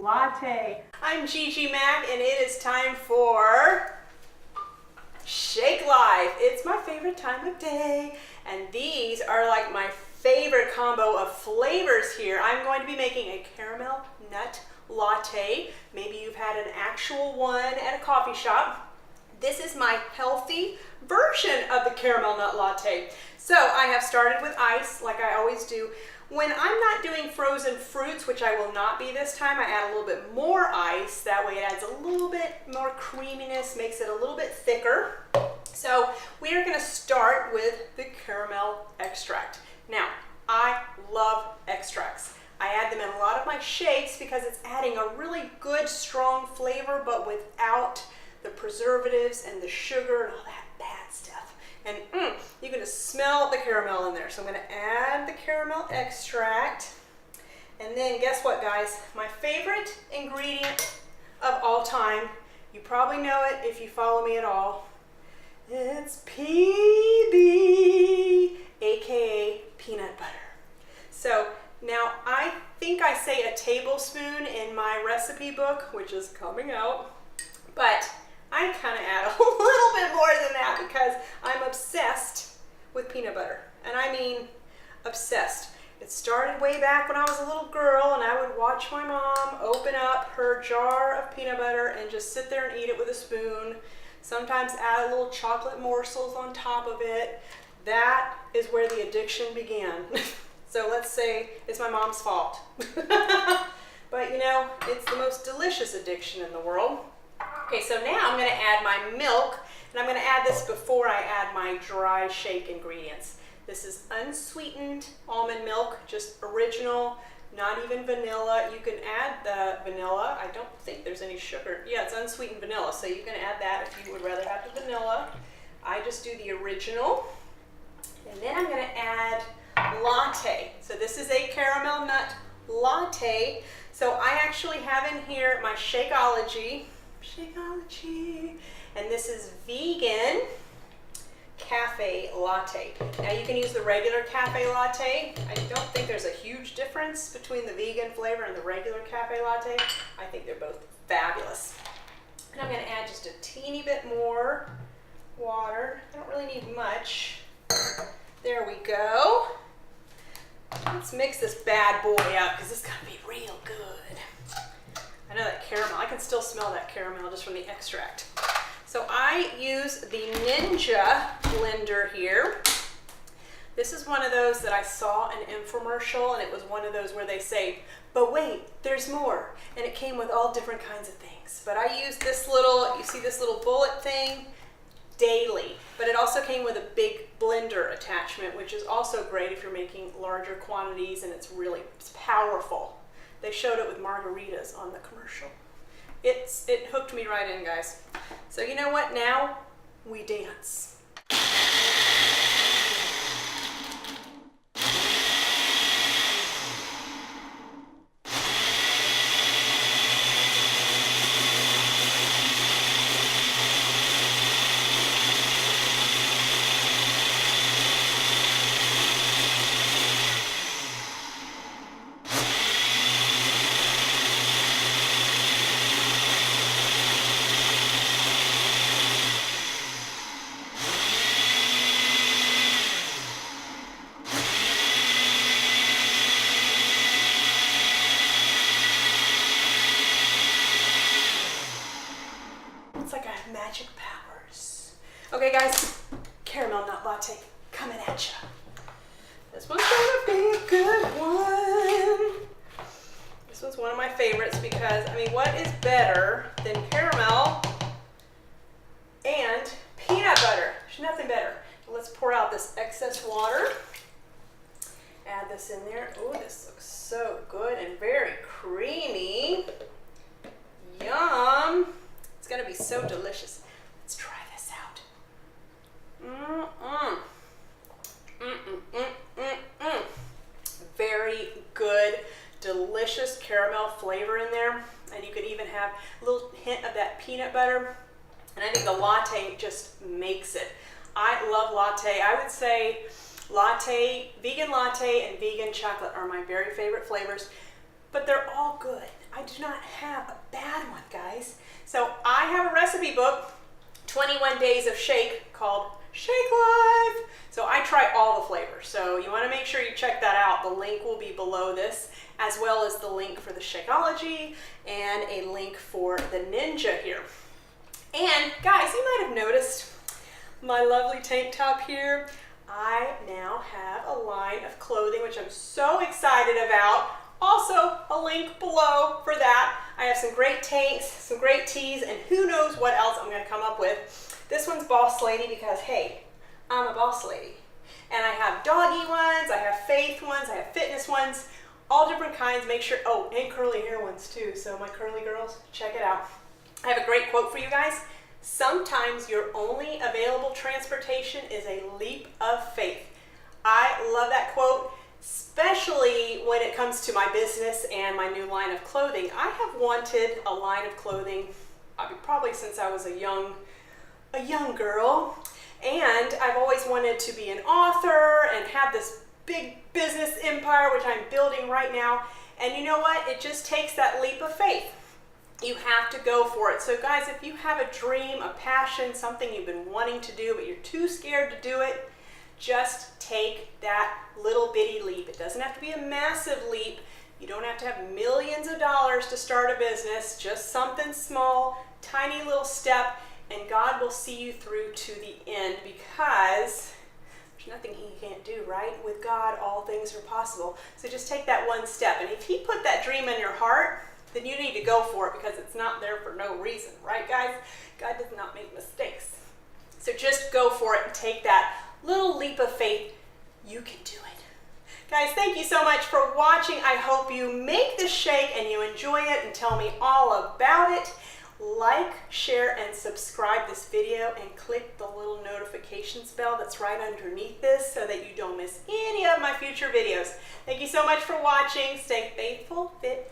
Latte. I'm Gigi Mac and it is time for Shake Life. It's my favorite time of day and these are like my favorite combo of flavors here. I'm going to be making a caramel nut latte. Maybe you've had an actual one at a coffee shop. This is my healthy version of the caramel nut latte. So I have started with ice like I always do. When I'm not doing frozen fruits, which I will not be this time, I add a little bit more ice. That way it adds a little bit more creaminess, makes it a little bit thicker. So we are going to start with the caramel extract. Now, I love extracts. I add them in a lot of my shakes because it's adding a really good, strong flavor, but without the preservatives and the sugar and all that bad stuff. And you're going to smell the caramel in there. So I'm going to add the caramel extract. And then guess what, guys? My favorite ingredient of all time, you probably know it if you follow me at all. It's PB, aka peanut butter. So now I think I say a tablespoon in my recipe book, which is coming out, but I kind of add a little bit more than that because I'm obsessed with peanut butter. And I mean obsessed. It started way back when I was a little girl and I would watch my mom open up her jar of peanut butter and just sit there and eat it with a spoon. Sometimes add a little chocolate morsels on top of it. That is where the addiction began. So let's say it's my mom's fault. But you know, it's the most delicious addiction in the world. Okay, so now I'm going to add my milk, and I'm going to add this before I add my dry shake ingredients. This is unsweetened almond milk, just original, not even vanilla. You can add the vanilla. I don't think there's any sugar. Yeah, it's unsweetened vanilla, so you can add that if you would rather have the vanilla. I just do the original. And then I'm going to add latte. So this is a caramel nut latte. So I actually have in here my Shakeology, and this is vegan cafe latte. Now you can use the regular cafe latte. I don't think there's a huge difference between the vegan flavor and the regular cafe latte. I think they're both fabulous. And I'm going to add just a teeny bit more water. I don't really need much. There we go. Let's mix this bad boy up because it's going to be real good. I know that caramel, I can still smell that caramel just from the extract. So I use the Ninja blender here. This is one of those that I saw an infomercial, and it was one of those where they say, but wait, there's more. And it came with all different kinds of things. But I use this little, you see this little bullet thing? Daily. But it also came with a big blender attachment, which is also great if you're making larger quantities, and it's powerful. They showed it with margaritas on the commercial. It hooked me right in, guys. So you know what? Now we dance. It's like I have magic powers. Okay guys, caramel nut latte coming at ya. This one's gonna be a good one. This one's one of my favorites because, I mean, what is better than caramel and peanut butter? There's nothing better. Let's pour out this excess water. Add this in there. Oh, this looks so good and very creamy. Yum. It's gonna be so delicious. Let's try this out. Very good, delicious caramel flavor in there. And you could even have a little hint of that peanut butter. And I think the latte just makes it. I love latte. I would say latte, vegan latte and vegan chocolate are my very favorite flavors, but they're all good. I do not have a bad one, guys. So I have a recipe book, 21 Days of Shake, called Shakeology. So I try all the flavors. So you want to make sure you check that out. The link will be below this, as well as the link for the Shakeology and a link for the Ninja here. And guys, you might have noticed my lovely tank top here. I now have a line of clothing, which I'm so excited about. Also, a link below for that. I have some great tanks, some great tees, and who knows what else I'm going to come up with. This one's Boss Lady because, hey, I'm a boss lady. And I have doggy ones, I have faith ones, I have fitness ones, all different kinds. Make sure, oh, and curly hair ones too. So my curly girls, check it out. I have a great quote for you guys. Sometimes your only available transportation is a leap of faith. I love that quote, especially when it comes to my business and my new line of clothing. I have wanted a line of clothing probably since I was a young girl. And I've always wanted to be an author and have this big business empire, which I'm building right now. And you know what? It just takes that leap of faith. You have to go for it. So guys, if you have a dream, a passion, something you've been wanting to do, but you're too scared to do it, just take that little bitty leap. It doesn't have to be a massive leap. You don't have to have millions of dollars to start a business, just something small, tiny little step, and God will see you through to the end, because there's nothing He can't do, right? With God, all things are possible. So just take that one step. And if He put that dream in your heart, then you need to go for it, because it's not there for no reason, right guys? God does not make mistakes. So just go for it and take that little leap of faith. You can do it. Guys, thank you so much for watching. I hope you make this shake and you enjoy it, and tell me all about it. Like, share, and subscribe this video, and click the little notifications bell that's right underneath this so that you don't miss any of my future videos. Thank you so much for watching. Stay faithful, fit,